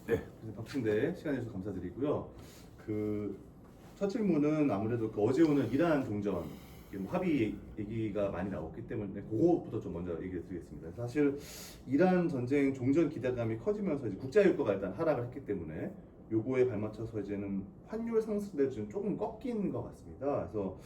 네. 박순대 시간 내주셔서 감사드리고요. 첫 질문은 아무래도 어제 오늘 이란 종전 뭐 합의 얘기가 많이 나왔기 때문에 그거부터 좀 먼저 얘기를 드리겠습니다. 사실 이란 전쟁 종전 기대감이 커지면서 이제 국제 유가가 일단 하락을 했기 때문에 요거에 발맞춰서 이제는 환율 상승도 좀 조금 꺾인 것 같습니다. 그래서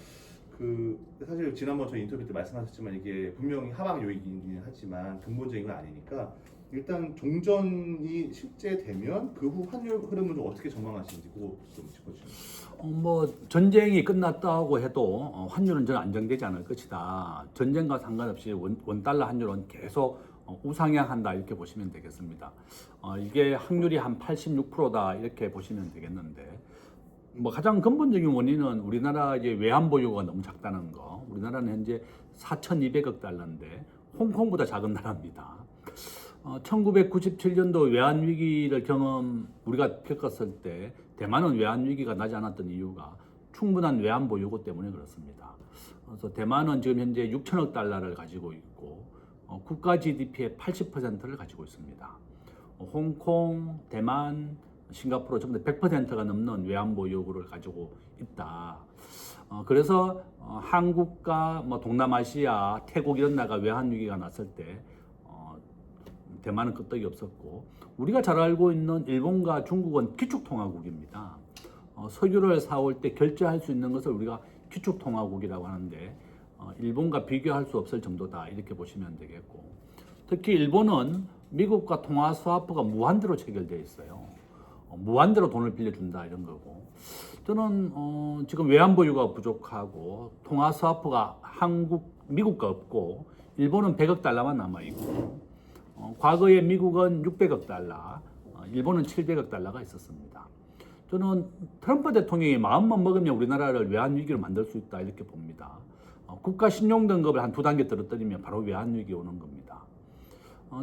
사실 지난번 저희 인터뷰 때 말씀하셨지만 이게 분명히 하방 요인이긴 하지만 근본적인 건 아니니까 일단 종전이 실제 되면 그 후 환율 흐름은 좀 어떻게 전망하시는지 그거 좀 짚어주시면. 뭐 전쟁이 끝났다고 해도 환율은 저는 안정되지 않을 것이다. 전쟁과 상관없이 원달러 환율은 계속 우상향한다 이렇게 보시면 되겠습니다. 이게 확률이 한 86%다 이렇게 보시면 되겠는데 뭐 가장 근본적인 원인은 우리나라 이제 외환 보유고가 너무 작다는 거. 우리나라는 현재 4,200억 달러인데 홍콩보다 작은 나라입니다. 1997년도 외환 위기를 우리가 겪었을 때 대만은 외환 위기가 나지 않았던 이유가 충분한 외환 보유고 때문에 그렇습니다. 그래서 대만은 지금 현재 6천억 달러를 가지고 있고 국가 GDP의 80%를 가지고 있습니다. 홍콩, 대만, 싱가포르 전부 다 100%가 넘는 외환 보유고를 가지고 있다. 그래서 한국과 뭐 동남아시아, 태국 이런 나라가 외환 위기가 났을 때 대만은 끄떡이 없었고 우리가 잘 알고 있는 일본과 중국은 기축통화국입니다. 석유를 사올 때 결제할 수 있는 것을 우리가 기축통화국이라고 하는데 일본과 비교할 수 없을 정도다 이렇게 보시면 되겠고 특히 일본은 미국과 통화 스와프가 무한대로 체결되어 있어요. 무한대로 돈을 빌려준다 이런 거고 저는 지금 외환 보유가 부족하고 통화 스와프가 미국과 없고 일본은 100억 달러만 남아있고 과거에 미국은 600억 달러, 일본은 700억 달러가 있었습니다. 저는 트럼프 대통령이 마음만 먹으면 우리나라를 외환 위기로 만들 수 있다 이렇게 봅니다. 국가 신용 등급을 한 2단계 떨어뜨리면 바로 외환 위기 오는 겁니다.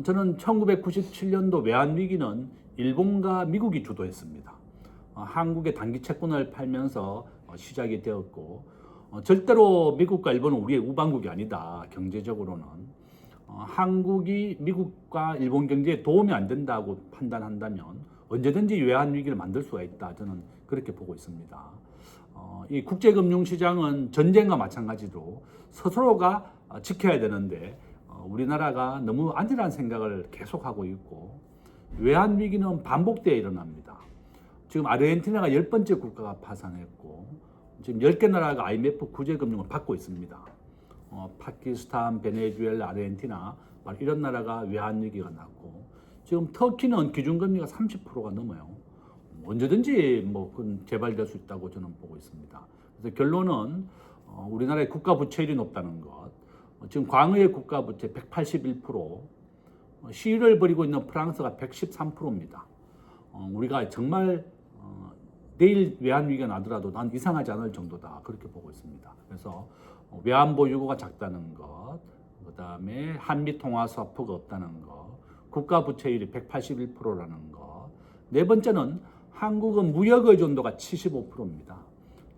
저는 1997년도 외환 위기는 일본과 미국이 주도했습니다. 한국의 단기 채권을 팔면서 시작이 되었고 절대로 미국과 일본은 우리의 우방국이 아니다. 경제적으로는. 한국이 미국과 일본 경제에 도움이 안 된다고 판단한다면 언제든지 외환 위기를 만들 수가 있다. 저는 그렇게 보고 있습니다. 이 국제금융시장은 전쟁과 마찬가지로 스스로가 지켜야 되는데 우리나라가 너무 안일한 생각을 계속하고 있고 외환 위기는 반복되어 일어납니다. 지금 아르헨티나가 10번째 국가가 파산했고 지금 10개 나라가 IMF 구제금융을 받고 있습니다. 파키스탄, 베네수엘라, 아르헨티나 이런 나라가 외환 위기가 났고 지금 터키는 기준금리가 30%가 넘어요. 언제든지 뭐 그건 재발될 수 있다고 저는 보고 있습니다. 그래서 결론은 우리나라의 국가 부채율이 높다는 것, 지금 광의의 국가 부채 181%, 시위를 벌이고 있는 프랑스가 113%입니다. 우리가 정말 내일 외환 위기가 나더라도 난 이상하지 않을 정도다 그렇게 보고 있습니다. 그래서 외환 보유고가 작다는 것, 그다음에 한미 통화 스와프가 없다는 것, 국가 부채율이 181%라는 것. 네 번째는 한국은 무역 의존도가 75%입니다.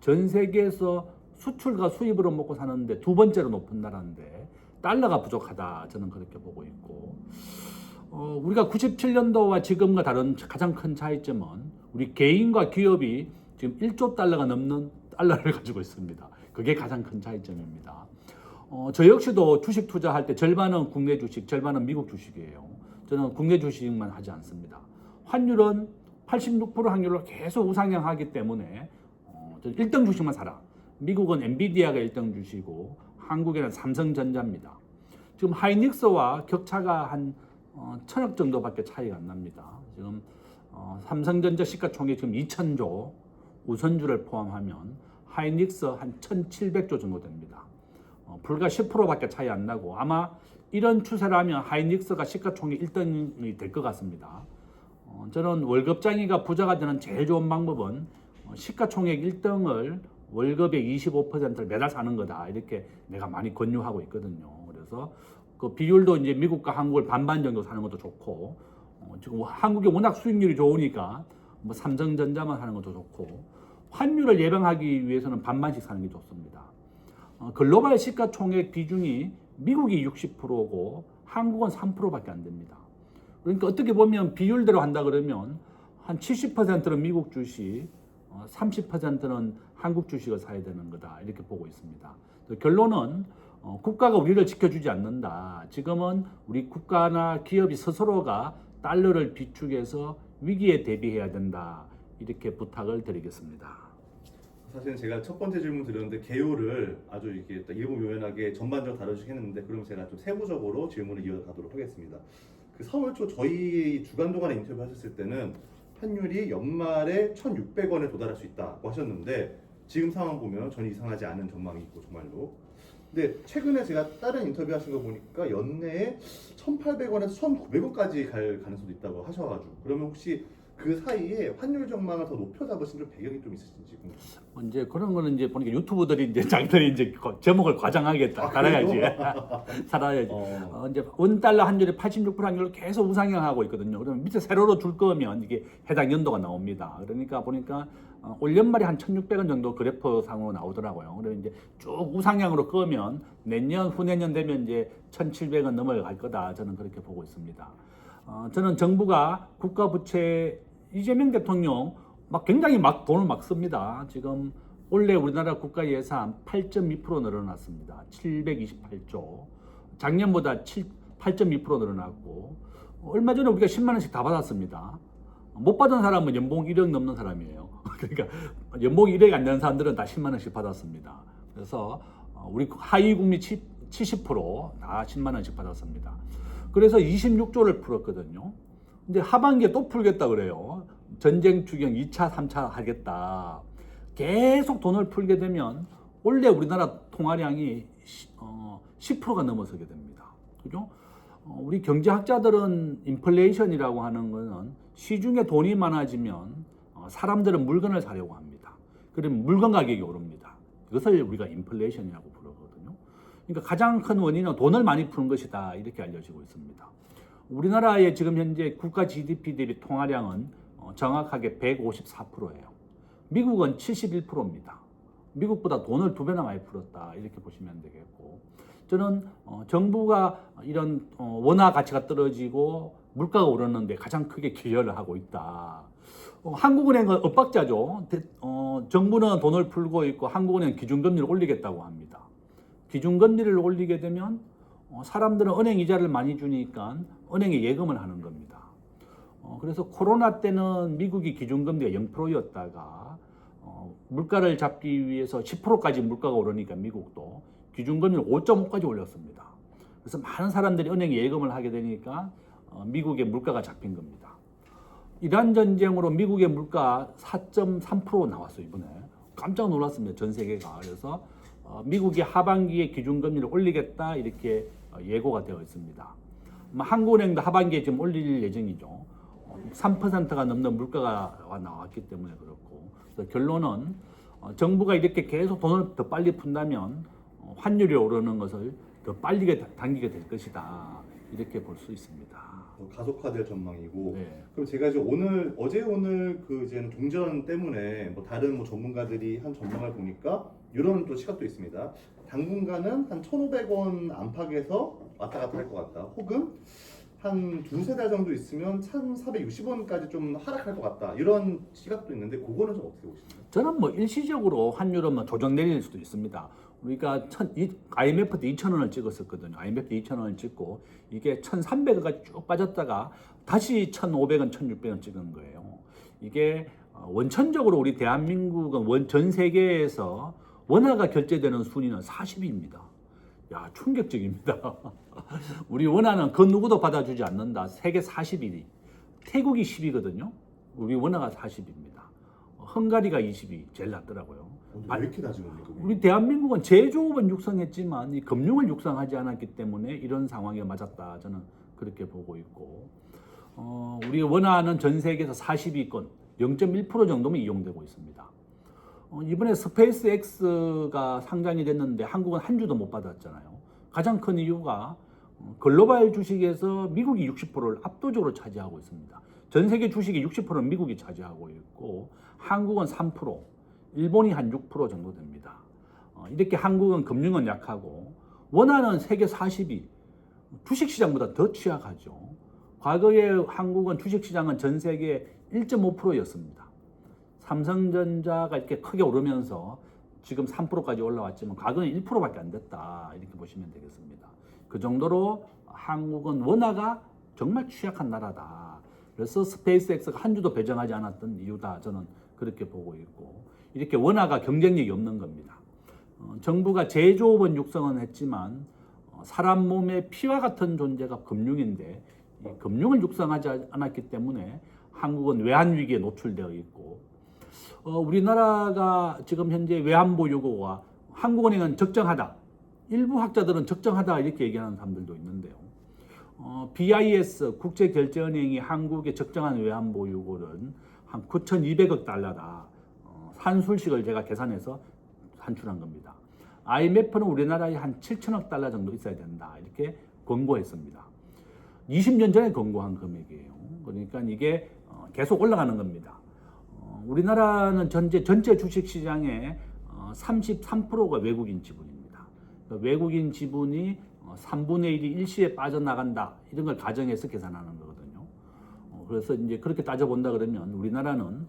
전 세계에서 수출과 수입으로 먹고 사는데 두 번째로 높은 나라인데 달러가 부족하다 저는 그렇게 보고 있고 우리가 97년도와 지금과 다른 가장 큰 차이점은 우리 개인과 기업이 지금 1조 달러가 넘는 달러를 가지고 있습니다. 그게 가장 큰 차이점입니다. 저 역시도 주식 투자할 때 절반은 국내 주식, 절반은 미국 주식이에요. 저는 국내 주식만 하지 않습니다. 환율은 86% 확률로 계속 우상향하기 때문에 저는 1등 주식만 사라. 미국은 엔비디아가 1등 주식이고 한국에는 삼성전자입니다. 지금 하이닉스와 격차가 한 1,000억 정도밖에 차이가 안 납니다. 지금 삼성전자 시가총액 지금 2,000조, 우선주를 포함하면 하이닉스 한 1,700조 정도 됩니다. 불과 10%밖에 차이 안 나고 아마 이런 추세라면 하이닉스가 시가총액 1등이 될 것 같습니다. 저는 월급장이가 부자가 되는 제일 좋은 방법은 시가총액 1등을 월급의 25%를 매달 사는 거다 이렇게 내가 많이 권유하고 있거든요. 그래서 그 비율도 이제 미국과 한국을 반반 정도 사는 것도 좋고 지금 한국이 워낙 수익률이 좋으니까 뭐 삼성전자만 사는 것도 좋고 환율을 예방하기 위해서는 반반씩 사는 게 좋습니다. 글로벌 시가총액 비중이 미국이 60%고 한국은 3%밖에 안 됩니다. 그러니까 어떻게 보면 비율대로 한다 그러면 한 70%는 미국 주식, 30%는 한국 주식을 사야 되는 거다 이렇게 보고 있습니다. 결론은 국가가 우리를 지켜주지 않는다. 지금은 우리 국가나 기업이 스스로가 달러를 비축해서 위기에 대비해야 된다. 이렇게 부탁을 드리겠습니다. 사실은 제가 첫 번째 질문 드렸는데 개요를 아주 이렇게 일목요연하게 전반적으로 다뤄주긴 했는데 그럼 제가 좀 세부적으로 질문을 이어가도록 하겠습니다. 그 4월 초 저희 주간 동안에 인터뷰 하셨을 때는 환율이 연말에 1,600원에 도달할 수 있다고 하셨는데 지금 상황 보면 전혀 이상하지 않은 전망이 있고 정말로. 근데 최근에 제가 다른 인터뷰 하신 거 보니까 연내에 1,800원에서 1,900원까지 갈 가능성도 있다고 하셔가지고 그러면 혹시 그 사이에 환율 전망을 더 높여 잡으신 좀 배경이 좀 있으신지 궁금해요. 이제 그런 거는 이제 보니까 유튜브들이 이제 자기들이 이제 제목을 과장하게 달아야지. 살아야지. 이제 원 달러 환율이 86% 환율로 계속 우상향하고 있거든요. 그러면 밑에 세로로 줄 거면 이게 해당 연도가 나옵니다. 그러니까 보니까 올 연말에 한 1,600원 정도 그래프 상으로 나오더라고요. 그래서 이제 쭉 우상향으로 끄면 내년 후내년 되면 이제 1,700원 넘어갈 거다. 저는 그렇게 보고 있습니다. 저는 정부가 국가 부채 이재명 대통령 굉장히 돈을 막 씁니다. 지금 올해 우리나라 국가 예산 8.2% 늘어났습니다. 728조. 작년보다 8.2% 늘어났고 얼마 전에 우리가 10만 원씩 다 받았습니다. 못 받은 사람은 연봉 1억 넘는 사람이에요. 그러니까 연봉 1억이 안 되는 사람들은 다 10만 원씩 받았습니다. 그래서 우리 하위 국민 70%다 10만 원씩 받았습니다. 그래서 26조를 풀었거든요. 근데 하반기에 또 풀겠다 그래요. 전쟁 추경 2차, 3차 하겠다. 계속 돈을 풀게 되면 원래 우리나라 통화량이 10%가 넘어서게 됩니다. 그죠? 우리 경제학자들은 인플레이션이라고 하는 것은 시중에 돈이 많아지면 사람들은 물건을 사려고 합니다. 그러면 물건 가격이 오릅니다. 이것을 우리가 인플레이션이라고 부르거든요. 그러니까 가장 큰 원인은 돈을 많이 푸는 것이다. 이렇게 알려지고 있습니다. 우리나라의 지금 현재 국가 GDP 대비 통화량은 정확하게 154%예요. 미국은 71%입니다. 미국보다 돈을 2배나 많이 풀었다. 이렇게 보시면 되겠고, 저는 정부가 이런 원화 가치가 떨어지고 물가가 오르는데 가장 크게 기여를 하고 있다. 한국은행은 엇박자죠. 정부는 돈을 풀고 있고 한국은행 기준금리를 올리겠다고 합니다. 기준금리를 올리게 되면 사람들은 은행 이자를 많이 주니까 은행에 예금을 하는 겁니다. 그래서 코로나 때는 미국이 기준금리가 0%였다가 물가를 잡기 위해서 10%까지 물가가 오르니까 미국도 기준금리를 5.5까지 올렸습니다. 그래서 많은 사람들이 은행에 예금을 하게 되니까 미국의 물가가 잡힌 겁니다. 이란 전쟁으로 미국의 물가 4.3% 나왔어요. 이번에 깜짝 놀랐습니다. 전 세계가. 그래서 미국이 하반기에 기준금리를 올리겠다 이렇게 예고가 되어 있습니다. 한국은행도 하반기에 지금 올릴 예정이죠. 3%가 넘는 물가가 나왔기 때문에 그렇고, 그래서 결론은 정부가 이렇게 계속 돈을 더 빨리 푼다면 환율이 오르는 것을 더 빨리 당기게 될 것이다. 이렇게 볼 수 있습니다. 가속화될 전망이고. 네. 그럼 제가 이제 어제 오늘 그 이제는 종전 때문에 다른 전문가들이 한 전망을 보니까 이런 또 시각도 있습니다. 당분간은 한 1,500원 안팎에서 왔다 갔다 할 것 같다. 혹은 한 두세 달 정도 있으면 1,460원까지 좀 하락할 것 같다. 이런 시각도 있는데 그거는 좀 어떻게 보시나요? 저는 일시적으로 환율은 조정 내릴 수도 있습니다. 우리가 IMF 때 2,000원을 찍었었거든요. IMF 때 2,000원을 찍고 이게 1,300원까지 쭉 빠졌다가 다시 1,500원, 1,600원 찍은 거예요. 이게 원천적으로 우리 대한민국은 전 세계에서 원화가 결제되는 순위는 40위입니다. 야, 충격적입니다. 우리 원화는 그 누구도 받아주지 않는다. 세계 40위. 태국이 10위거든요. 우리 원화가 40위입니다. 헝가리가 20위, 제일 낮더라고요. 왜 이렇게 낮은 겁니까? 우리 대한민국은 제조업은 육성했지만 이 금융을 육성하지 않았기 때문에 이런 상황에 맞았다. 저는 그렇게 보고 있고, 우리 원화는 전 세계에서 40위권, 0.1% 정도만 이용되고 있습니다. 이번에 스페이스X가 상장이 됐는데 한국은 한 주도 못 받았잖아요. 가장 큰 이유가 글로벌 주식에서 미국이 60%를 압도적으로 차지하고 있습니다. 전 세계 주식의 60%는 미국이 차지하고 있고 한국은 3%, 일본이 한 6% 정도 됩니다. 이렇게 한국은 금융은 약하고 원화는 세계 40위, 주식시장보다 더 취약하죠. 과거에 한국은 주식시장은 전 세계 1.5%였습니다. 삼성전자가 이렇게 크게 오르면서 지금 3%까지 올라왔지만 과거는 1%밖에 안 됐다 이렇게 보시면 되겠습니다. 그 정도로 한국은 원화가 정말 취약한 나라다. 그래서 스페이스X가 한 주도 배정하지 않았던 이유다. 저는 그렇게 보고 있고 이렇게 원화가 경쟁력이 없는 겁니다. 정부가 제조업은 육성은 했지만 사람 몸의 피와 같은 존재가 금융인데 이 금융을 육성하지 않았기 때문에 한국은 외환 위기에 노출되어 있고 우리나라가 지금 현재 외환보 요구가 한국은행은 적정하다. 일부 학자들은 적정하다 이렇게 얘기하는 사람들도 있는데요. BIS 국제결제은행이 한국의 적정한 외환보 요구는 한 9,200억 달러다. 산술식을 제가 계산해서 산출한 겁니다. IMF는 우리나라에 한 7천억 달러 정도 있어야 된다. 이렇게 권고했습니다. 20년 전에 권고한 금액이에요. 그러니까 이게 계속 올라가는 겁니다. 우리나라는 전체 주식시장의 33%가 외국인 지분입니다. 그러니까 외국인 지분이 3분의 1이 일시에 빠져나간다. 이런 걸 가정해서 계산하는 거거든요. 그래서 이제 그렇게 따져본다 그러면 우리나라는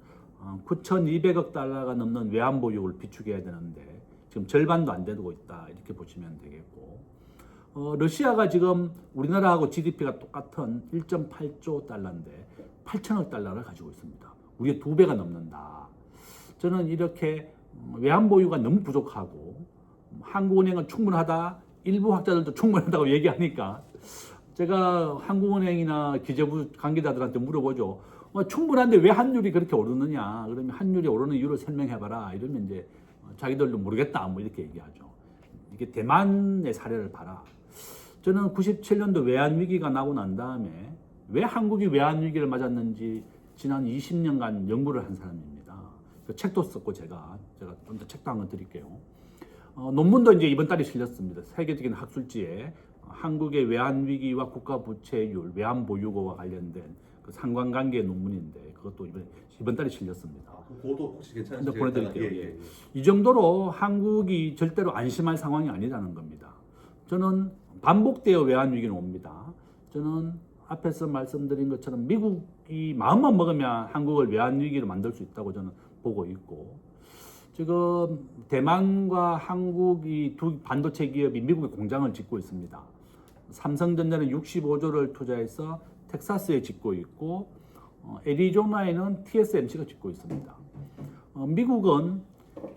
9,200억 달러가 넘는 외환보유고를 비축해야 되는데 지금 절반도 안 되고 있다. 이렇게 보시면 되겠고 러시아가 지금 우리나라하고 GDP가 똑같은 1.8조 달러인데 8천억 달러를 가지고 있습니다. 우리의 2배가 넘는다. 저는 이렇게 외환보유가 너무 부족하고 한국은행은 충분하다. 일부 학자들도 충분하다고 얘기하니까 제가 한국은행이나 기재부 관계자들한테 물어보죠. 충분한데 왜 환율이 그렇게 오르느냐? 그러면 환율이 오르는 이유를 설명해봐라. 이러면 이제 자기들도 모르겠다. 뭐 이렇게 얘기하죠. 이게 대만의 사례를 봐라. 저는 97년도 외환위기가 나고 난 다음에 왜 한국이 외환위기를 맞았는지 지난 20년간 연구를 한 사람입니다. 그 책도 썼고 제가 좀 더 책도 한 권 드릴게요. 논문도 이제 이번 달에 실렸습니다. 세계적인 학술지에 한국의 외환위기와 국가부채율, 외환보유고와 관련된 그 상관관계 논문인데 그것도 이번 달에 실렸습니다. 그것도 혹시 괜찮으세요? 보내드릴게요. 예. 이 정도로 한국이 절대로 안심할 상황이 아니라는 겁니다. 저는 반복되어 외환위기는 옵니다. 저는 앞에서 말씀드린 것처럼 미국이 마음만 먹으면 한국을 외환위기로 만들 수 있다고 저는 보고 있고 지금 대만과 한국이 두 반도체 기업이 미국에 공장을 짓고 있습니다. 삼성전자는 65조를 투자해서 텍사스에 짓고 있고 애리조나에는 TSMC가 짓고 있습니다. 미국은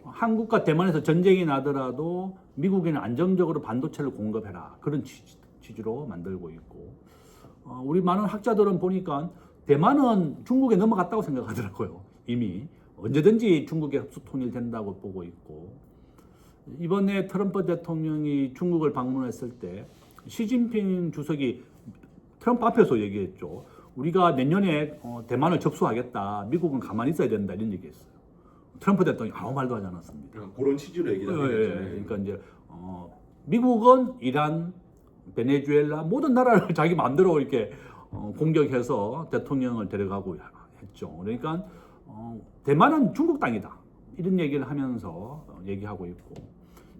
한국과 대만에서 전쟁이 나더라도 미국에는 안정적으로 반도체를 공급해라. 그런 취지로 만들고 있고 우리 많은 학자들은 보니까 대만은 중국에 넘어갔다고 생각하더라고요. 이미 언제든지 중국의 흡수 통일된다고 보고 있고 이번에 트럼프 대통령이 중국을 방문했을 때 시진핑 주석이 트럼프 앞에서 얘기했죠. 우리가 내년에 대만을 접수하겠다. 미국은 가만히 있어야 된다. 이런 얘기했어요. 트럼프 대통령이 아무 말도 하지 않았습니다. 그런 취지로 얘기를 하죠. 그러니까 이제 미국은 이란, 베네수엘라 모든 나라를 자기 마음대로 이렇게 공격해서 대통령을 데려가고 했죠. 그러니까 대만은 중국 땅이다. 이런 얘기를 하면서 얘기하고 있고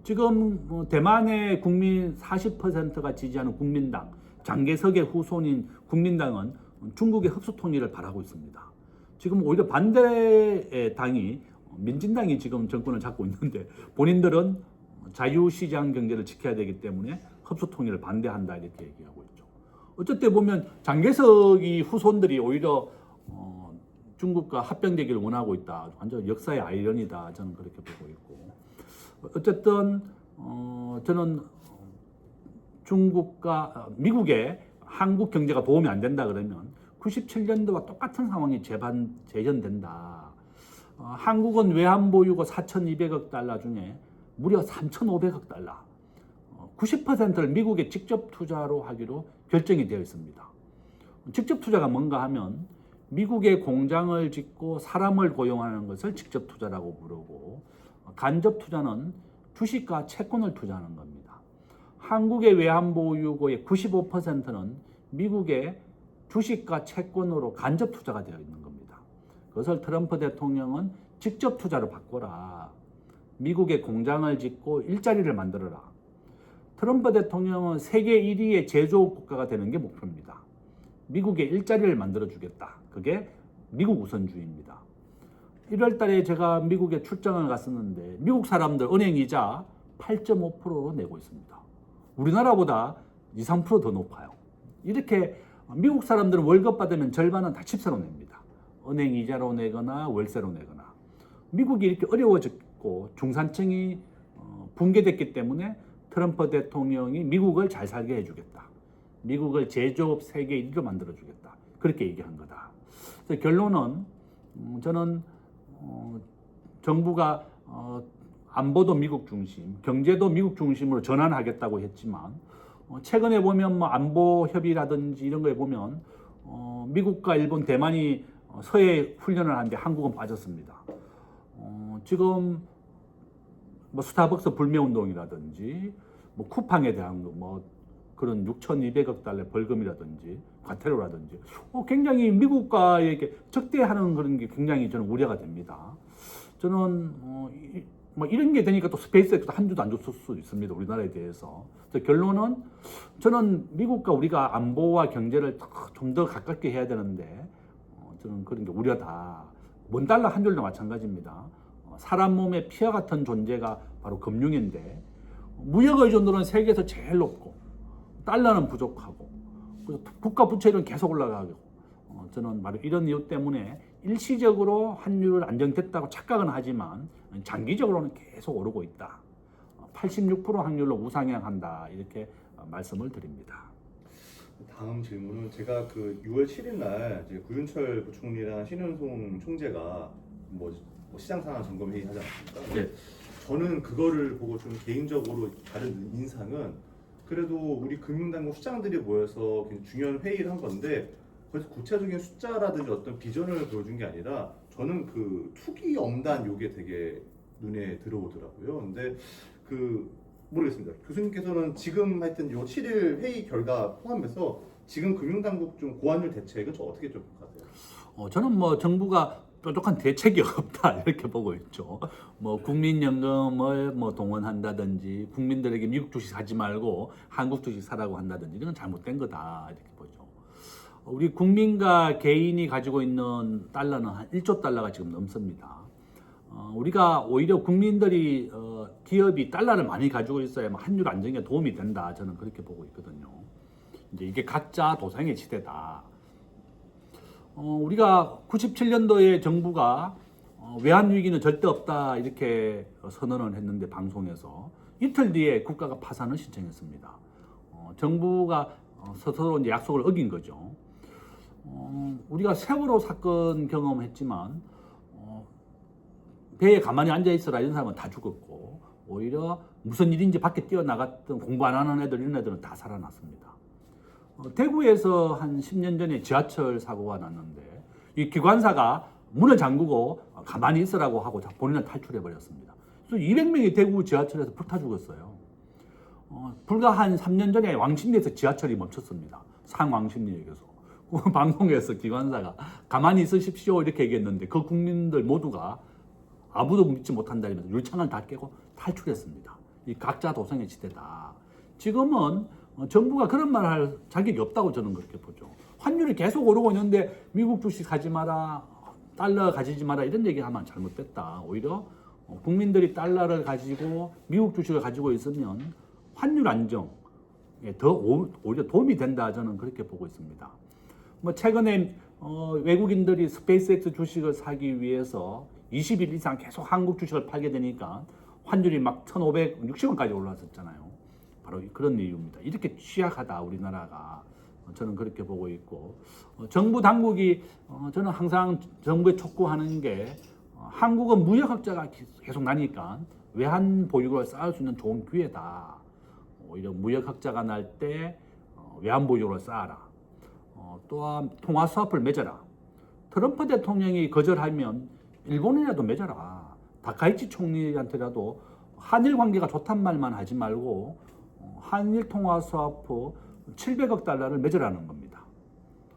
지금 대만의 국민 40%가 지지하는 국민당, 장개석의 후손인 국민당은 중국의 흡수 통일을 바라고 있습니다. 지금 오히려 반대의 당이 민진당이 지금 정권을 잡고 있는데 본인들은 자유시장 경제를 지켜야 되기 때문에 흡수 통일을 반대한다 이렇게 얘기하고 있죠. 어쨌든 보면 장개석이 후손들이 오히려 중국과 합병되기를 원하고 있다. 완전 역사의 아이러니다. 저는 그렇게 보고 있고 어쨌든 저는 중국과 미국에 한국 경제가 도움이 안 된다 그러면 97년도와 똑같은 상황이 재현된다. 한국은 외환보유고 4,200억 달러 중에 무려 3,500억 달러 90%를 미국에 직접 투자로 하기로 결정이 되어 있습니다. 직접 투자가 뭔가 하면 미국에 공장을 짓고 사람을 고용하는 것을 직접 투자라고 부르고 간접 투자는 주식과 채권을 투자하는 겁니다. 한국의 외환보유고의 95%는 미국의 주식과 채권으로 간접 투자가 되어 있는 겁니다. 그것을 트럼프 대통령은 직접 투자로 바꿔라. 미국에 공장을 짓고 일자리를 만들어라. 트럼프 대통령은 세계 1위의 제조업 국가가 되는 게 목표입니다. 미국에 일자리를 만들어주겠다. 그게 미국 우선주의입니다. 1월 달에 제가 미국에 출장을 갔었는데 미국 사람들 은행 이자 8.5%로 내고 있습니다. 우리나라보다 2, 3%더 높아요. 이렇게 미국 사람들은 월급 받으면 절반은 다 집세로 냅니다. 은행 이자로 내거나 월세로 내거나. 미국이 이렇게 어려워졌고 중산층이 붕괴됐기 때문에 트럼프 대통령이 미국을 잘 살게 해주겠다. 미국을 제조업 세계 1위로 만들어주겠다. 그렇게 얘기한 거다. 그래서 결론은 저는 정부가 안보도 미국 중심, 경제도 미국 중심으로 전환하겠다고 했지만 최근에 보면 뭐 안보 협의라든지 이런 거에 보면 미국과 일본, 대만이 서해 훈련을 하는데 한국은 빠졌습니다. 지금 뭐 스타벅스 불매 운동이라든지 뭐 쿠팡에 대한 뭐 그런 6,200억 달러 벌금이라든지 과태료라든지 굉장히 미국과 이렇게 적대하는 그런 게 굉장히 저는 우려가 됩니다. 저는 뭐 이런 게 되니까 또 스페이스X도 한 주도 안 줬을 수도 있습니다. 우리나라에 대해서. 그래서 결론은 저는 미국과 우리가 안보와 경제를 좀 더 가깝게 해야 되는데 저는 그런 게 우려다. 원 달러 한 줄도 마찬가지입니다. 사람 몸의 피와 같은 존재가 바로 금융인데 무역 의존도는 세계에서 제일 높고 달러는 부족하고 국가 부채율은 계속 올라가고 저는 바로 이런 이유 때문에 일시적으로 환율은 안정됐다고 착각은 하지만 장기적으로는 계속 오르고 있다. 86% 확률로 우상향한다. 이렇게 말씀을 드립니다. 다음 질문은 제가 그 6월 7일 날 이제 구윤철 부총리랑 신현송 총재가 뭐 시장 상황 점검 회의 하지 않았습니까? 네. 저는 그거를 보고 좀 개인적으로 다른 인상은 그래도 우리 금융당국 수장들이 모여서 굉장히 중요한 회의를 한 건데 그래서 구체적인 숫자라든지 어떤 비전을 보여준 게 아니라 저는 그 투기 엄단 요게 되게 눈에 들어오더라고요. 근데 그 모르겠습니다. 교수님께서는 지금 하여튼 요 7일 회의 결과 포함해서 지금 금융당국 좀 고환율 대책은 저 어떻게 좀 하세요? 저는 뭐 정부가 뾰족한 대책이 없다 이렇게 보고 있죠. 뭐 국민연금을 뭐 동원한다든지 국민들에게 미국 주식 사지 말고 한국 주식 사라고 한다든지 이건 잘못된 거다 이렇게 보죠. 우리 국민과 개인이 가지고 있는 달러는 한 1조 달러가 지금 넘습니다. 우리가 오히려 국민들이 기업이 달러를 많이 가지고 있어야 환율 안정에 도움이 된다. 저는 그렇게 보고 있거든요. 이제 이게 각자 도생의 시대다. 우리가 97년도에 정부가 외환 위기는 절대 없다 이렇게 선언을 했는데 방송에서 이틀 뒤에 국가가 파산을 신청했습니다. 정부가 스스로 이제 약속을 어긴 거죠. 우리가 세월호 사건 경험했지만 배에 가만히 앉아 있어라 이런 사람은 다 죽었고 오히려 무슨 일인지 밖에 뛰어나갔던 공부 안 하는 애들 이런 애들은 다 살아났습니다. 대구에서 한 10년 전에 지하철 사고가 났는데 이 기관사가 문을 잠그고 가만히 있으라고 하고 본인은 탈출해 버렸습니다. 그래서 200명이 대구 지하철에서 불타 죽었어요. 불과 한 3년 전에 왕십리에서 지하철이 멈췄습니다. 상왕십리역에서. 방송에서 기관사가 가만히 있으십시오 이렇게 얘기했는데 그 국민들 모두가 아무도 믿지 못한다면서 율창을 다 깨고 탈출했습니다. 이 각자 도생의 시대다. 지금은 정부가 그런 말을 할 자격이 없다고 저는 그렇게 보죠. 환율이 계속 오르고 있는데 미국 주식 사지 마라, 달러 가지지 마라 이런 얘기하면 잘못됐다. 오히려 국민들이 달러를 가지고 미국 주식을 가지고 있으면 환율 안정에 더 오히려 도움이 된다. 저는 그렇게 보고 있습니다. 뭐 최근에 외국인들이 스페이스X 주식을 사기 위해서 20일 이상 계속 한국 주식을 팔게 되니까 환율이 막 1,560원까지 올라왔었잖아요. 바로 그런 이유입니다. 이렇게 취약하다 우리나라가 저는 그렇게 보고 있고 정부 당국이 저는 항상 정부에 촉구하는 게 한국은 무역학자가 계속 나니까 외환 보유고를 쌓을 수 있는 좋은 기회다. 오히려 무역학자가 날 때 외환 보유고를 쌓아라. 또한 통화 수합을 맺어라. 트럼프 대통령이 거절하면 일본이라도 맺어라. 다카이치 총리한테라도 한일 관계가 좋단 말만 하지 말고 한일 통화 수합후 700억 달러를 맺으라는 겁니다.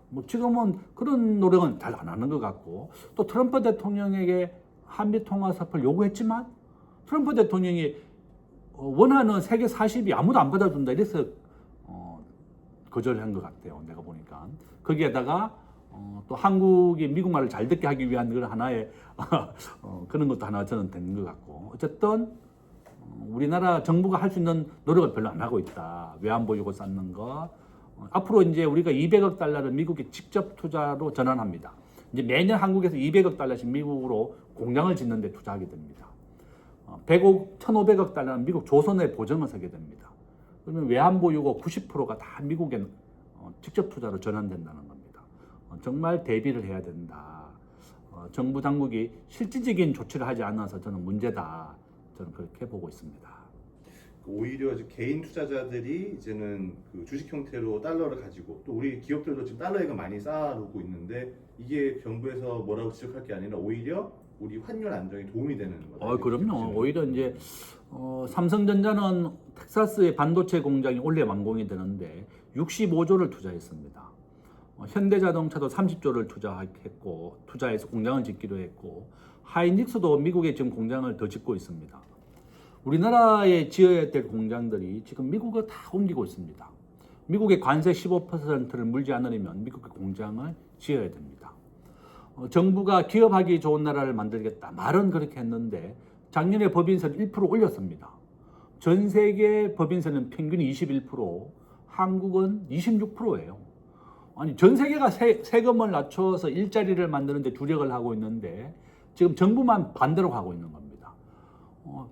뭐 지금은 그런 노력은 잘 안 하는 것 같고 또 트럼프 대통령에게 한미 통화 수합을 요구했지만 트럼프 대통령이 원하는 세계 40이 아무도 안 받아준다 이래서 거절한 것 같아요. 내가 보니까 거기에다가 또 한국이 미국말을 잘 듣게 하기 위한 그런 하나의 그런 것도 하나 저는 된 것 같고 어쨌든 우리나라 정부가 할 수 있는 노력을 별로 안 하고 있다. 외환보유고 쌓는 거. 앞으로 이제 우리가 200억 달러를 미국에 직접 투자로 전환합니다. 이제 매년 한국에서 200억 달러씩 미국으로 공장을 짓는 데 투자하게 됩니다. 1,500억 달러는 미국 조선에 보증을 서게 됩니다. 그러면 외환보유고 90%가 다 미국에 직접 투자로 전환된다는 겁니다. 정말 대비를 해야 된다. 정부 당국이 실질적인 조치를 하지 않아서 저는 문제다. 저는 그렇게 보고 있습니다. 오히려 이제 개인 투자자들이 이제는 그 주식 형태로 달러를 가지고 또 우리 기업들도 지금 달러액을 많이 쌓아놓고 있는데 이게 정부에서 뭐라고 지적할 게 아니라 오히려 우리 환율 안정에 도움이 되는 거죠. 그럼요. 오히려 이제 삼성전자는 텍사스의 반도체 공장이 올해 완공이 되는데 65조를 투자했습니다. 현대자동차도 30조를 투자해서 공장을 짓기로 했고 하이닉스도 미국에 지금 공장을 더 짓고 있습니다. 우리나라에 지어야 될 공장들이 지금 미국을 다 옮기고 있습니다. 미국의 관세 15%를 물지 않으려면 미국의 공장을 지어야 됩니다. 정부가 기업하기 좋은 나라를 만들겠다. 말은 그렇게 했는데 작년에 법인세를 1% 올렸습니다. 전 세계 법인세는 평균이 21%, 한국은 26%예요. 아니 전 세계가 세금을 낮춰서 일자리를 만드는데 주력을 하고 있는데 지금 정부만 반대로 가고 있는 겁니다.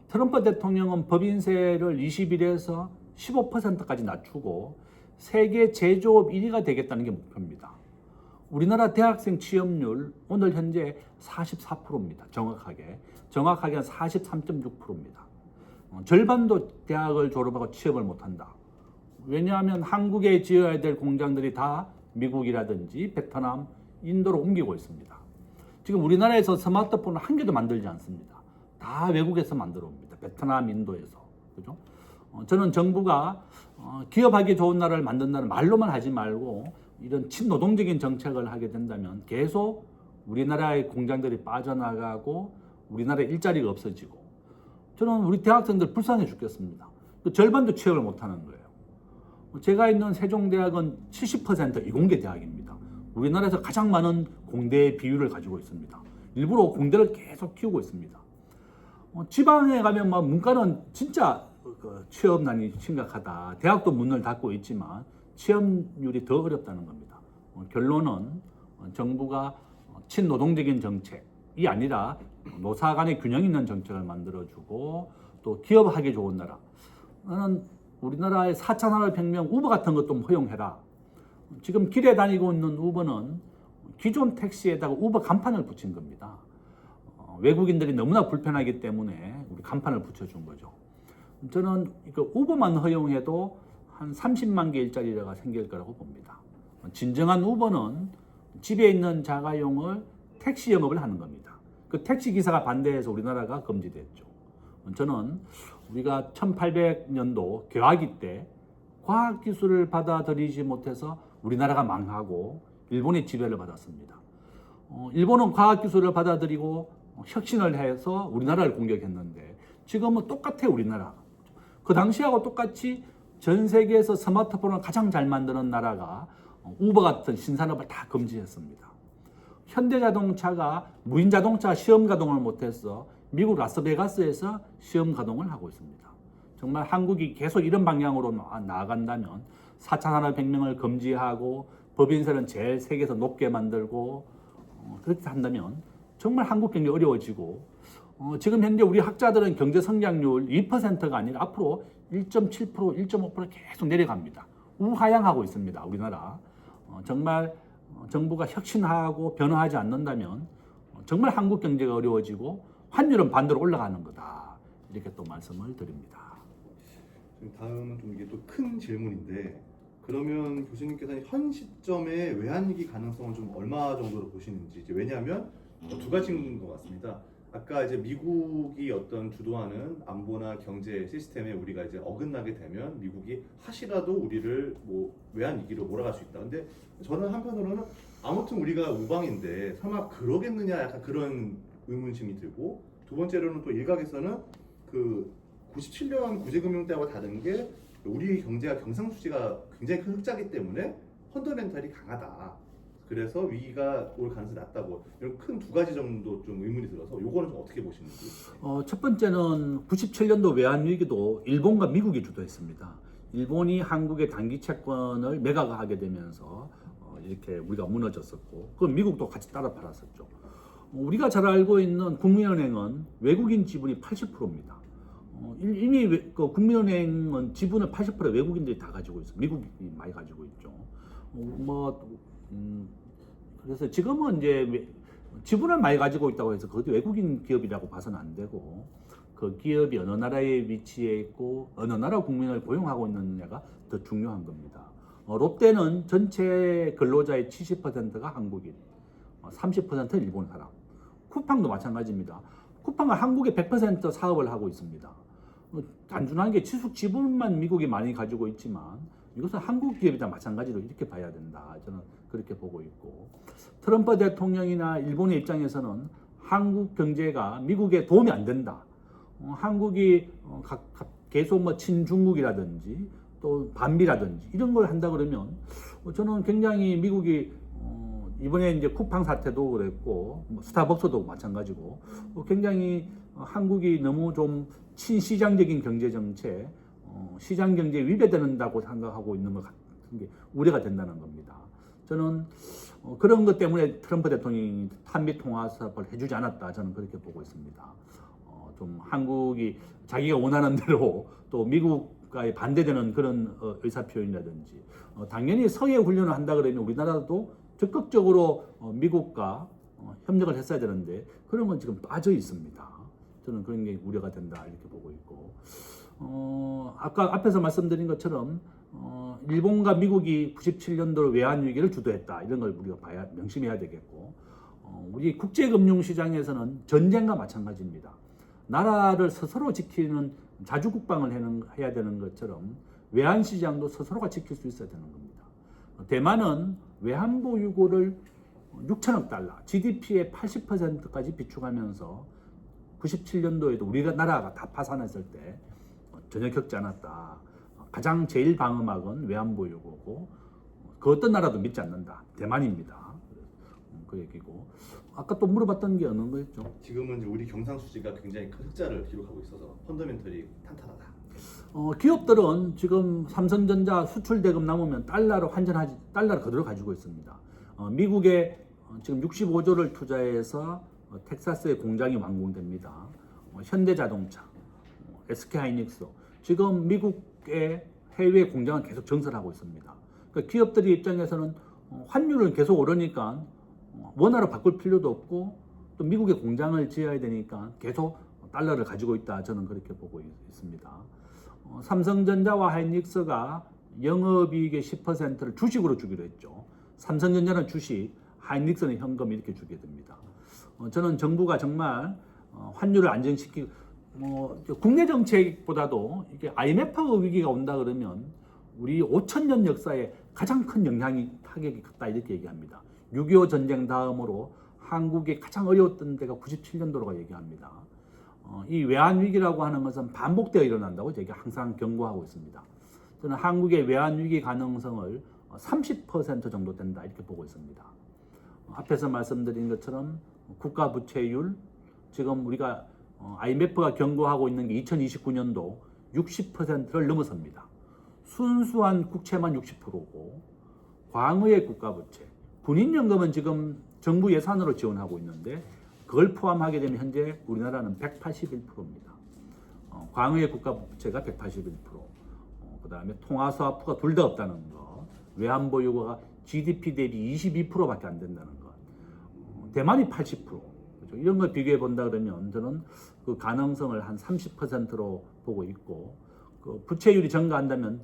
트럼프 대통령은 법인세를 21에서 15%까지 낮추고 세계 제조업 1위가 되겠다는 게 목표입니다. 우리나라 대학생 취업률 오늘 현재 44%입니다. 정확하게는 43.6%입니다. 절반도 대학을 졸업하고 취업을 못한다. 왜냐하면 한국에 지어야 될 공장들이 다 미국이라든지 베트남, 인도로 옮기고 있습니다. 지금 우리나라에서 스마트폰을 한 개도 만들지 않습니다. 다 외국에서 만들어 옵니다. 베트남, 인도에서. 그죠? 저는 정부가 기업하기 좋은 나라를 만든다는 말로만 하지 말고 이런 친노동적인 정책을 하게 된다면 계속 우리나라의 공장들이 빠져나가고 우리나라의 일자리가 없어지고 저는 우리 대학생들 불쌍해 죽겠습니다. 절반도 취업을 못하는 거예요. 제가 있는 세종대학은 70% 이공계 대학입니다. 우리나라에서 가장 많은 공대 비율을 가지고 있습니다. 일부러 공대를 계속 키우고 있습니다. 지방에 가면 막 문과는 진짜 취업난이 심각하다. 대학도 문을 닫고 있지만 취업률이 더 어렵다는 겁니다. 결론은 정부가 친노동적인 정책이 아니라 노사 간의 균형 있는 정책을 만들어주고 또 기업하기 좋은 나라. 나는 우리나라의 4차 산업혁명 우버 같은 것도 허용해라. 지금 길에 다니고 있는 우버는 기존 택시에다가 우버 간판을 붙인 겁니다. 외국인들이 너무나 불편하기 때문에 우리 간판을 붙여준 거죠. 저는 우버만 허용해도 한 30만 개 일자리가 생길 거라고 봅니다. 진정한 우버는 집에 있는 자가용을 택시 영업을 하는 겁니다. 그 택시 기사가 반대해서 우리나라가 금지됐죠. 저는 우리가 1800년도 개화기 때 과학기술을 받아들이지 못해서 우리나라가 망하고 일본의 지배를 받았습니다. 일본은 과학기술을 받아들이고 혁신을 해서 우리나라를 공격했는데 지금은 똑같아요. 우리나라. 그 당시하고 똑같이 전 세계에서 스마트폰을 가장 잘 만드는 나라가 우버 같은 신산업을 다 금지했습니다. 현대자동차가 무인자동차 시험 가동을 못해서 미국 라스베가스에서 시험 가동을 하고 있습니다. 정말 한국이 계속 이런 방향으로 나아간다면 4차 산업혁명을 금지하고 법인세는 제일 세계에서 높게 만들고 그렇게 한다면 정말 한국 경제 어려워지고 지금 현재 우리 학자들은 경제 성장률 2%가 아니라 앞으로 1.7%, 1.5% 계속 내려갑니다. 우하향하고 있습니다. 우리나라. 정말 정부가 혁신하고 변화하지 않는다면 정말 한국 경제가 어려워지고 환율은 반대로 올라가는 거다. 이렇게 또 말씀을 드립니다. 다음은 좀 이게 또 큰 질문인데 그러면 교수님께서는 현 시점에 외환위기 가능성을 좀 얼마 정도로 보시는지 왜냐하면 두 가지인 것 같습니다. 아까 이제 미국이 어떤 주도하는 안보나 경제 시스템에 우리가 이제 어긋나게 되면 미국이 하시라도 우리를 뭐 외환 위기로 몰아갈 수 있다. 근데 저는 한편으로는 아무튼 우리가 우방인데 설마 그러겠느냐 약간 그런 의문심이 들고 두 번째로는 또 일각에서는 그 97년 구제금융 때와 다른 게 우리 경제가 경상수지가 굉장히 큰 흑자기 때문에 펀더멘탈이 강하다. 그래서 위기가 올 가능성이 낮다고 이런 큰 두 가지 정도 좀 의문이 들어서 요거는 좀 어떻게 보시는지. 첫 번째는 97년도 외환 위기도 일본과 미국이 주도했습니다. 일본이 한국의 단기 채권을 매각하게 되면서 이렇게 우리가 무너졌었고, 그 미국도 같이 따라 팔았었죠. 우리가 잘 알고 있는 국민은행은 외국인 지분이 80%입니다. 이미 그 국민은행은 지분을 80% 외국인들이 다 가지고 있어요. 미국이 많이 가지고 있죠. 그래서 지금은 이제 지분을 많이 가지고 있다고 해서 그것도 외국인 기업이라고 봐서는 안 되고, 그 기업이 어느 나라에 위치해 있고 어느 나라 국민을 고용하고 있느냐가 더 중요한 겁니다. 롯데는 전체 근로자의 70%가 한국인, 30%는 일본 사람. 쿠팡도 마찬가지입니다. 쿠팡은 한국에 100% 사업을 하고 있습니다. 단순하게 지속 지분만 미국이 많이 가지고 있지만 이것은 한국 기업이다 마찬가지로 이렇게 봐야 된다. 저는 그렇게 보고 있고, 트럼프 대통령이나 일본의 입장에서는 한국 경제가 미국에 도움이 안 된다. 한국이 계속 뭐 친중국이라든지 또 반미라든지 이런 걸 한다 그러면 저는 굉장히 미국이 이번에 이제 쿠팡 사태도 그랬고 뭐 스타벅스도 마찬가지고 굉장히 한국이 너무 좀 친시장적인 경제 정책, 시장 경제에 위배된다고 생각하고 있는 것 같은 게 우려가 된다는 겁니다. 저는 그런 것 때문에 트럼프 대통령이 한미 통화 사업을 해주지 않았다. 저는 그렇게 보고 있습니다. 좀 한국이 자기가 원하는 대로 또 미국과의 반대되는 그런 의사 표현이라든지 당연히 서해 훈련을 한다 그러면 우리나라도 적극적으로 미국과 협력을 했어야 되는데 그런 건 지금 빠져 있습니다. 저는 그런 게 우려가 된다 이렇게 보고 있고, 아까 앞에서 말씀드린 것처럼 일본과 미국이 97년도 외환 위기를 주도했다 이런 걸 우리가 명심해야 되겠고, 우리 국제금융시장에서는 전쟁과 마찬가지입니다. 나라를 스스로 지키는 자주국방을 해야 되는 것처럼 외환시장도 스스로가 지킬 수 있어야 되는 겁니다. 대만은 외환보 유고를 6천억 달러, GDP의 80%까지 비축하면서 97년도에도 우리가 나라가 다 파산했을 때 전혀 겪지 않았다. 가장 제일 방어막은 외환보 유고고 그 어떤 나라도 믿지 않는다. 대만입니다. 그 얘기고, 아까 또 물어봤던 게 어느 거였죠? 지금은 이제 우리 경상수지가 굉장히 큰 흑자를 기록하고 있어서 펀더멘털이 탄탄하다. 기업들은 지금 삼성전자 수출 대금 남으면 달러를 그대로 가지고 있습니다. 미국에 지금 65조를 투자해서 텍사스에 공장이 완공됩니다. 현대자동차, SK하이닉스, 지금 미국의 해외 공장은 계속 증설하고 있습니다. 그러니까 기업들의 입장에서는 환율은 계속 오르니까 원화로 바꿀 필요도 없고 또 미국에 공장을 지어야 되니까 계속 달러를 가지고 있다. 저는 그렇게 보고 있습니다. 삼성전자와 하이닉스가 영업이익의 10%를 주식으로 주기로 했죠. 삼성전자는 주식, 하이닉스는 현금 이렇게 주게 됩니다. 저는 정부가 정말 환율을 안정시키고 국내 정책보다도 이게 IMF 위기가 온다 그러면 우리 5,000년 역사에 가장 큰 타격이 컸다 이렇게 얘기합니다. 6.25 전쟁 다음으로 한국이 가장 어려웠던 때가 97년도로가 얘기합니다. 이 외환 위기라고 하는 것은 반복되어 일어난다고 제가 항상 경고하고 있습니다. 저는 한국의 외환 위기 가능성을 30% 정도 된다 이렇게 보고 있습니다. 앞에서 말씀드린 것처럼 국가 부채율, 지금 우리가 IMF가 경고하고 있는 게 2029년도 60%를 넘어섭니다. 순수한 국채만 60%고 광의의 국가 부채, 군인연금은 지금 정부 예산으로 지원하고 있는데 그걸 포함하게 되면 현재 우리나라는 181%입니다. 광의의 국가 부채가 181%, 그 다음에 통화스와프가 둘 다 없다는 것, 외환보 유고가 GDP 대비 22%밖에 안 된다는 것, 대만이 80%, 그렇죠? 이런 걸 비교해 본다 그러면 저는 그 가능성을 한 30%로 보고 있고, 그 부채율이 증가한다면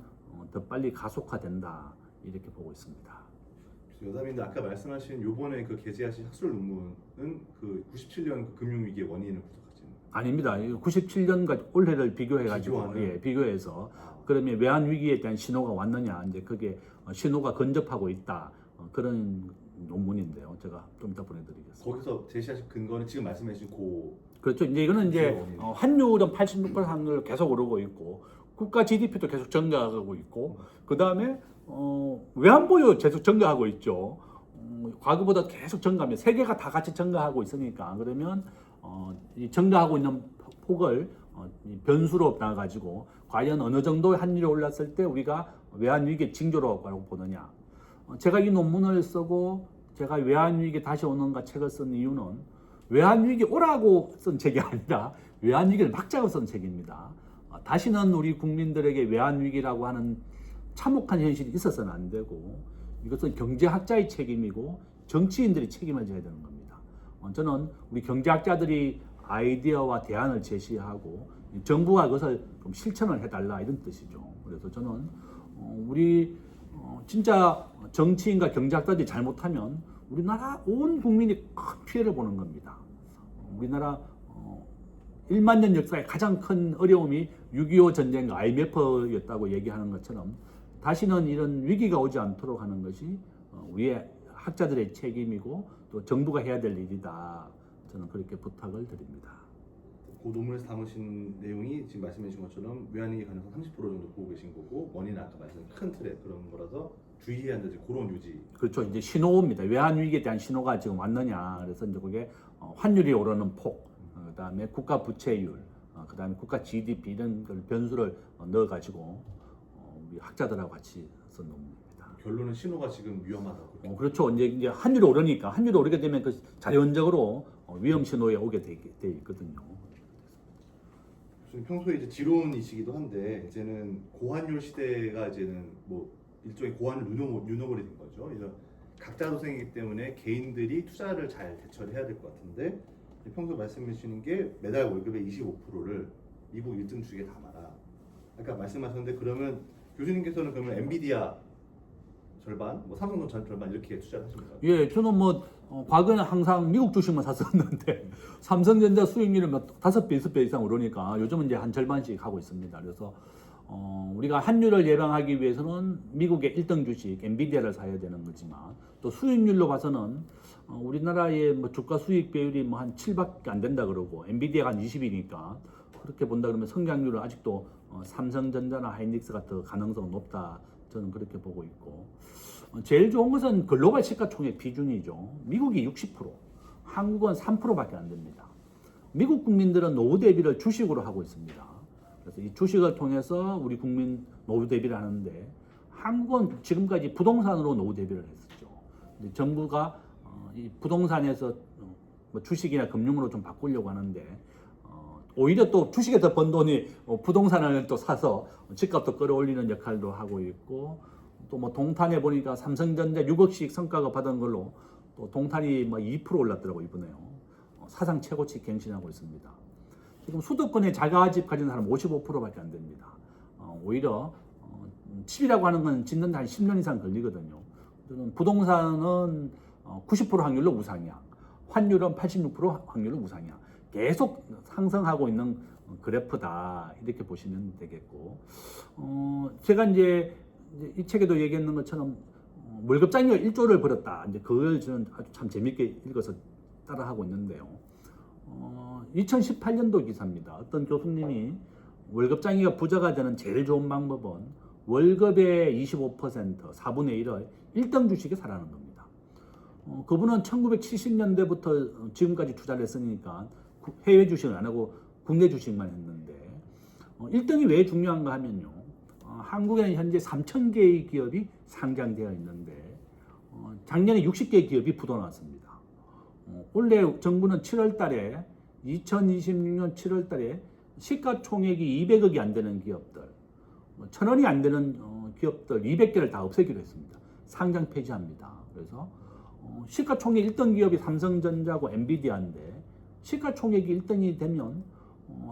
더 빨리 가속화된다 이렇게 보고 있습니다. 여담인데 아까 말씀하신 요번에 그 게재하신 학술 논문은 그 97년 그 금융위기의 원인을 분석하신 아닙니다. 97년과 올해를 비교해가지고 비교해서 그러면 외환 위기에 대한 신호가 왔느냐, 이제 그게 신호가 근접하고 있다 그런 논문인데요. 제가 좀 이따 보내드리겠습니다. 거기서 제시하신 근거는 지금 말씀하신 그렇죠. 이제 이거는 이제 환율은 86% 환율 계속 오르고 있고 국가 GDP도 계속 증가하고 있고 그 다음에 외환보유 계속 증가하고 있죠. 과거보다 계속 증가하면 세계가 다 같이 증가하고 있으니까 그러면 이 증가하고 있는 폭을 이 변수로 나가지고 과연 어느 정도 환율이 올랐을 때 우리가 외환위기 징조라고 보느냐. 제가 이 논문을 쓰고 제가 외환위기 다시 오는가 책을 쓴 이유는 외환위기 오라고 쓴 책이 아니라 외환위기를 막자고 쓴 책입니다. 다시는 우리 국민들에게 외환위기라고 하는 참혹한 현실이 있어서는 안 되고 이것은 경제학자의 책임이고 정치인들이 책임을 져야 되는 겁니다. 저는 우리 경제학자들이 아이디어와 대안을 제시하고 정부가 그것을 좀 실천을 해달라 이런 뜻이죠. 그래서 저는 우리 진짜 정치인과 경제학자들이 잘못하면 우리나라 온 국민이 큰 피해를 보는 겁니다. 우리나라 1만 년 역사의 가장 큰 어려움이 6.25 전쟁과 IMF였다고 얘기하는 것처럼 다시는 이런 위기가 오지 않도록 하는 것이 우리의 학자들의 책임이고 또 정부가 해야 될 일이다. 저는 그렇게 부탁을 드립니다. 그 논문에서 담으신 내용이 지금 말씀해 주신 것처럼 외환위기 가능성 30% 정도 보고 계신 거고 원인은 아까 말씀하신 큰 틀에 그런 거라서 주의해야 한다. 그런 유지. 그렇죠. 이제 신호입니다. 외환위기에 대한 신호가 지금 왔느냐. 그래서 이제 그게 환율이 오르는 폭, 그다음에 국가 부채율, 그다음에 국가 GDP 이런 걸 변수를 넣어가지고 우리 학자들하고 같이 쓴 논문입니다. 결론은 신호가 지금 위험하다고. 그렇죠. 이제 환율이 오르니까 환율이 오르게 되면 그 자연적으로 위험 신호에 오게 돼 있거든요. 평소에 이제 지론이시기도 한데 이제는 고환율 시대가 이제는 뭐 일종의 고환율 뉴노멀이 된 거죠. 그래서 각자 도생이기 때문에 개인들이 투자를 잘 대처를 해야 될 것 같은데 평소 말씀해 주시는 게 매달 월급의 25%를 미국 1등 주식에 담아라. 아까 말씀하셨는데 그러면 교수님께서는 그러면 엔비디아 절반, 뭐 삼성전자 절반 이렇게 투자를 하십니까? 예, 저는 과거에는 항상 미국 주식만 샀었는데 삼성전자 수익률이 5배, 6배 이상 오르니까 요즘은 이제 한 절반씩 하고 있습니다. 그래서 우리가 환율을 예방하기 위해서는 미국의 1등 주식 엔비디아를 사야 되는 거지만 또 수익률로 봐서는 우리나라의 주가 수익 비율이 한 7밖에 안 된다 그러고 엔비디아가 한 20이니까 그렇게 본다 그러면 성장률은 아직도 삼성전자나 하이닉스가 더 가능성은 높다. 저는 그렇게 보고 있고 제일 좋은 것은 글로벌 시가총액 비중이죠. 미국이 60%, 한국은 3%밖에 안 됩니다. 미국 국민들은 노후 대비를 주식으로 하고 있습니다. 그래서 이 주식을 통해서 우리 국민 노후 대비를 하는데 한국은 지금까지 부동산으로 노후 대비를 했었죠. 근데 정부가 이 부동산에서 주식이나 금융으로 좀 바꾸려고 하는데 오히려 또 주식에 더 번 돈이 부동산을 또 사서 집값도 끌어올리는 역할도 하고 있고 또 동탄에 보니까 삼성전자 6억씩 성과가 받은 걸로 또 동탄이 2% 올랐더라고 이번에요. 사상 최고치 갱신하고 있습니다. 지금 수도권에 자가집 가진 사람 55%밖에 안 됩니다. 오히려 집이라고 하는 건 짓는데 한 10년 이상 걸리거든요. 저는 부동산은 90% 확률로 우상향, 환율은 86% 확률로 우상향. 계속 상승하고 있는 그래프다 이렇게 보시면 되겠고 제가 이제 이 책에도 얘기했는 것처럼 월급장려 1조를 벌었다. 이제 그걸 저는 아주 참 재밌게 읽어서 따라하고 있는데요. 2018년도 기사입니다. 어떤 교수님이 월급장이가 부자가 되는 제일 좋은 방법은 월급의 25%, 4분의 1을 1등 주식에 사라는 겁니다. 그분은 1970년대부터 지금까지 투자를 했으니까 해외 주식을 안 하고 국내 주식만 했는데 1등이 왜 중요한가 하면요. 한국에는 현재 3,000개의 기업이 상장되어 있는데 작년에 60개의 기업이 부도났습니다. 올해 정부는 7월 달에 2026년 7월 달에 시가총액이 200억이 안 되는 기업들 1,000원이 안 되는 기업들 200개를 다 없애기로 했습니다. 상장 폐지합니다. 그래서 시가총액 1등 기업이 삼성전자고 엔비디아인데 시가총액이 1등이 되면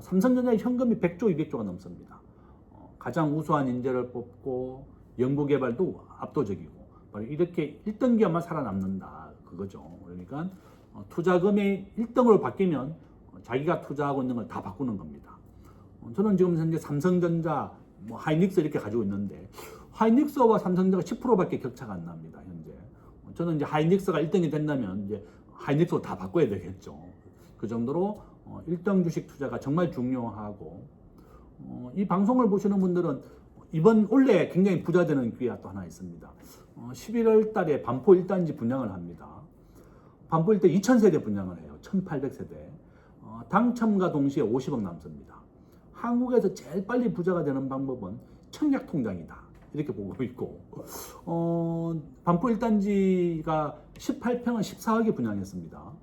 삼성전자의 현금이 100조, 200조가 넘습니다. 가장 우수한 인재를 뽑고 연구개발도 압도적이고 이렇게 1등 기업만 살아남는다 그거죠. 그러니까 투자금이 1등으로 바뀌면 자기가 투자하고 있는 걸 다 바꾸는 겁니다. 저는 지금 현재 삼성전자, 하이닉스 이렇게 가지고 있는데 하이닉스와 삼성전자가 10%밖에 격차가 안 납니다. 현재 저는 이제 하이닉스가 1등이 된다면 이제 하이닉스로 다 바꿔야 되겠죠. 그 정도로 1등 주식 투자가 정말 중요하고 이 방송을 보시는 분들은 이번 올해 굉장히 부자 되는 기회가 또 하나 있습니다. 11월 달에 반포 1단지 분양을 합니다. 반포 일대 2,000세대 분양을 해요. 1,800세대. 당첨과 동시에 50억 남습니다. 한국에서 제일 빨리 부자가 되는 방법은 청약 통장이다. 이렇게 보고 있고, 반포 1단지가 18평은 14억에 분양했습니다.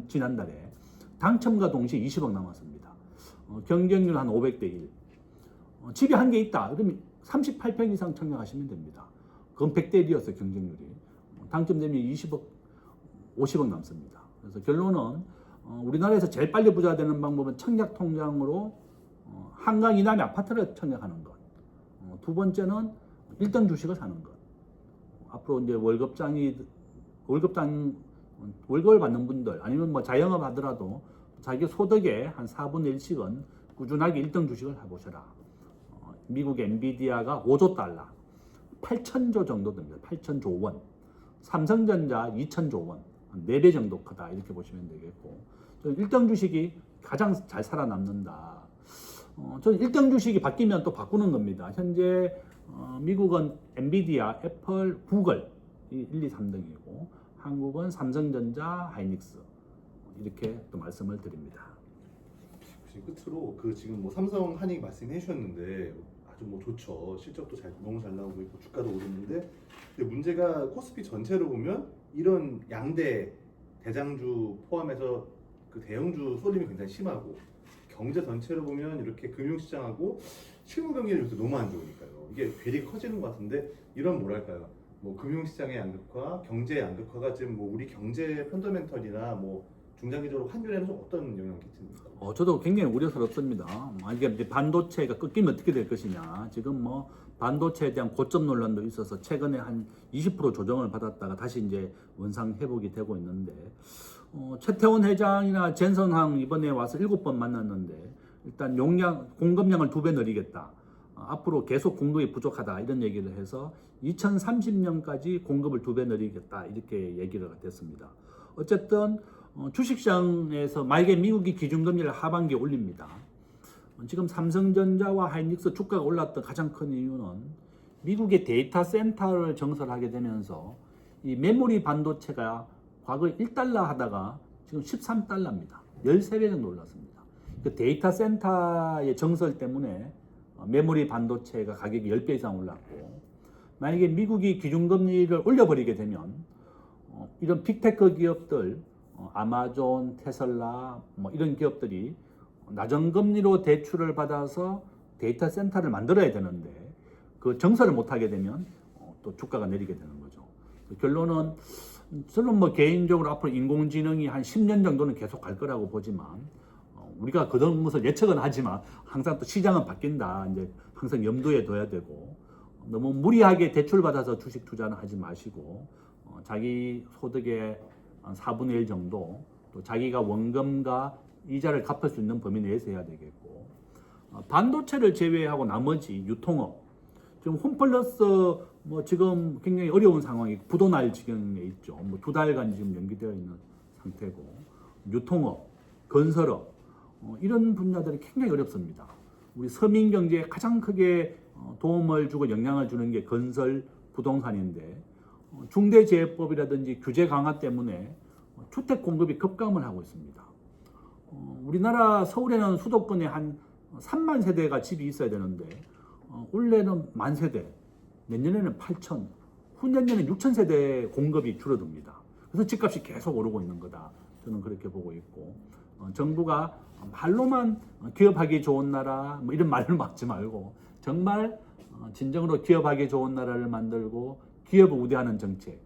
지난달에. 당첨과 동시에 20억 남았습니다. 경쟁률 한 500대 1. 집이 한 개 있다. 그러면 38평 이상 청약하시면 됩니다. 그건 100대 1이었어요, 경쟁률이. 당첨되면 50억 남습니다. 그래서 결론은 우리나라에서 제일 빨리 부자 되는 방법은 청약 통장으로 한강 이남의 아파트를 청약하는 것. 두 번째는 1등 주식을 사는 것. 앞으로 이제 월급을 받는 분들 아니면 뭐 자영업 하더라도 자기 소득의 한 4분의 1씩은 꾸준하게 1등 주식을 해보셔라. 미국 엔비디아가 5조 달러, 8천조 정도 됩니다. 8천조 원. 삼성전자 2천조 원. 4배 정도 크다. 이렇게 보시면 되겠고. 1등 주식이 가장 잘 살아남는다. 저는 1등 주식이 바뀌면 또 바꾸는 겁니다. 현재 미국은 엔비디아, 애플, 구글 1, 2, 3등이고 한국은 삼성전자, 하이닉스 이렇게 또 말씀을 드립니다. 끝으로 그 지금 뭐 삼성, 한익 말씀해 주셨는데 아주 뭐 좋죠. 실적도 너무 잘 나오고 있고 주가도 오르는데 근데 문제가 코스피 전체로 보면 이런 양대 대장주 포함해서 그 대형주 쏠림이 굉장히 심하고 경제 전체로 보면 이렇게 금융시장하고 실무 경기는 요새 너무 안 좋으니까요. 이게 괴리가 커지는 것 같은데 이런 뭐랄까요? 뭐 금융시장의 양극화, 경제의 양극화가 지금 뭐 우리 경제 펀더멘털이나 뭐 중장기적으로 환율에는 좀 어떤 영향을 끼칩니까? 저도 굉장히 우려스럽습니다. 이게 이제 반도체가 꺾이면 어떻게 될 것이냐. 지금 뭐 반도체에 대한 고점 논란도 있어서 최근에 한 20% 조정을 받았다가 다시 이제 원상 회복이 되고 있는데 최태원 회장이나 젠선황 이번에 와서 7번 만났는데 일단 공급량을 2배 늘리겠다. 앞으로 계속 공급이 부족하다 이런 얘기를 해서 2030년까지 공급을 2배 늘리겠다 이렇게 얘기가 됐습니다. 어쨌든 주식시장에서 만약에 미국이 기준금리를 하반기에 올립니다. 지금 삼성전자와 하이닉스 주가가 올랐던 가장 큰 이유는 미국의 데이터 센터를 정설하게 되면서 이 메모리 반도체가 과거에 1달러 하다가 지금 13달러입니다. 13배 정도 올랐습니다. 그 데이터 센터의 정설 때문에 메모리 반도체가 가격이 10배 이상 올랐고 만약에 미국이 기준금리를 올려버리게 되면 이런 빅테크 기업들 아마존, 테슬라 뭐 이런 기업들이 낮은 금리로 대출을 받아서 데이터 센터를 만들어야 되는데 그 정설을 못하게 되면 또 주가가 내리게 되는 거죠. 결론은 저는 뭐 개인적으로 앞으로 인공지능이 한 10년 정도는 계속 갈 거라고 보지만 우리가 그런 것을 예측은 하지만 항상 또 시장은 바뀐다. 이제 항상 염두에 둬야 되고 너무 무리하게 대출 받아서 주식 투자는 하지 마시고 자기 소득의 4분의 1 정도 또 자기가 원금과 이자를 갚을 수 있는 범위 내에서 해야 되겠고 반도체를 제외하고 나머지 유통업 지금 홈플러스 뭐 지금 굉장히 어려운 상황이 부도날 지경에 있죠. 뭐 2달간 지금 연기되어 있는 상태고 유통업, 건설업 이런 분야들이 굉장히 어렵습니다. 우리 서민 경제에 가장 크게 도움을 주고 영향을 주는 게 건설, 부동산인데 중대재해법이라든지 규제 강화 때문에 주택 공급이 급감을 하고 있습니다. 우리나라 서울에는 수도권에 한 3만 세대가 집이 있어야 되는데 올해는 1만 세대, 내년에는 8천, 후년에는 6천 세대 공급이 줄어듭니다. 그래서 집값이 계속 오르고 있는 거다. 저는 그렇게 보고 있고 정부가 말로만 기업하기 좋은 나라 뭐 이런 말을 막지 말고 정말 진정으로 기업하기 좋은 나라를 만들고 기업을 우대하는 정책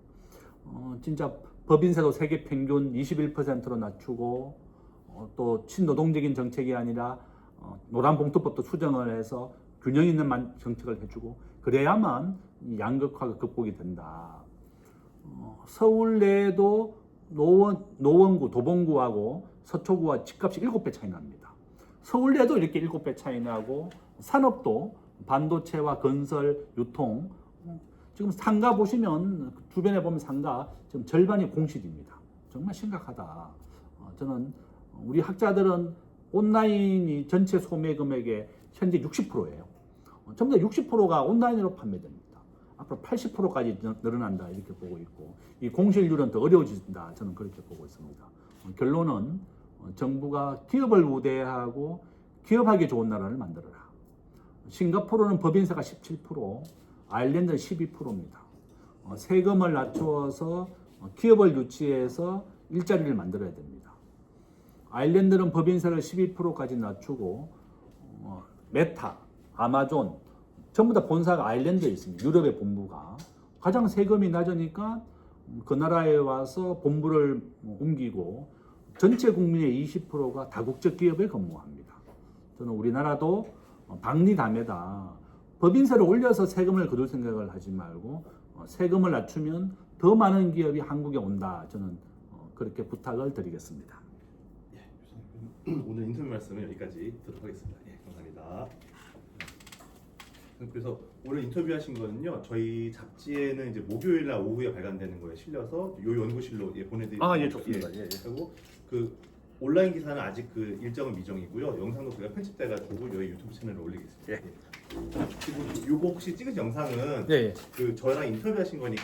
진짜 법인세도 세계 평균 21%로 낮추고 또 친노동적인 정책이 아니라 노란봉투법도 수정을 해서 균형 있는 정책을 해주고 그래야만 이 양극화가 극복이 된다. 서울 내에도 노원구, 도봉구하고 서초구와 집값이 7배 차이 납니다. 서울 내도 이렇게 7배 차이 나고 산업도 반도체와 건설, 유통 지금 상가 보시면 주변에 보면 상가 지금 절반이 공실입니다. 정말 심각하다. 저는 우리 학자들은 온라인이 전체 소매 금액의 현재 60%예요. 전부 다 60%가 온라인으로 판매됩니다. 앞으로 80%까지 늘어난다 이렇게 보고 있고 이 공실률은 더 어려워진다 저는 그렇게 보고 있습니다. 결론은 정부가 기업을 우대하고 기업하기 좋은 나라를 만들어라. 싱가포르는 법인세가 17%, 아일랜드는 12%입니다. 세금을 낮추어서 기업을 유치해서 일자리를 만들어야 됩니다. 아일랜드는 법인세를 12%까지 낮추고 메타, 아마존 전부 다 본사가 아일랜드에 있습니다. 유럽의 본부가 가장 세금이 낮으니까 그 나라에 와서 본부를 옮기고 전체 국민의 20%가 다국적 기업에 근무합니다. 저는 우리나라도 박리담에다 법인세를 올려서 세금을 거둘 생각을 하지 말고 세금을 낮추면 더 많은 기업이 한국에 온다. 저는 그렇게 부탁을 드리겠습니다. 예, 오늘 인터뷰 말씀은 여기까지 듣도록 하겠습니다. 예, 감사합니다. 그래서 오늘 인터뷰하신 거는요, 저희 잡지에는 이제 목요일날 오후에 발간되는 거에 실려서 요 연구실로 보내드리고 예, 좋습니다. 예. 하고 그 온라인 기사는 아직 그 일정은 미정이고요. 영상도 저희가 편집돼가지고 여기 유튜브 채널에 올리겠습니다. 예. 그리고 요거 혹시 찍은 영상은 예. 그 저랑 인터뷰하신 거니까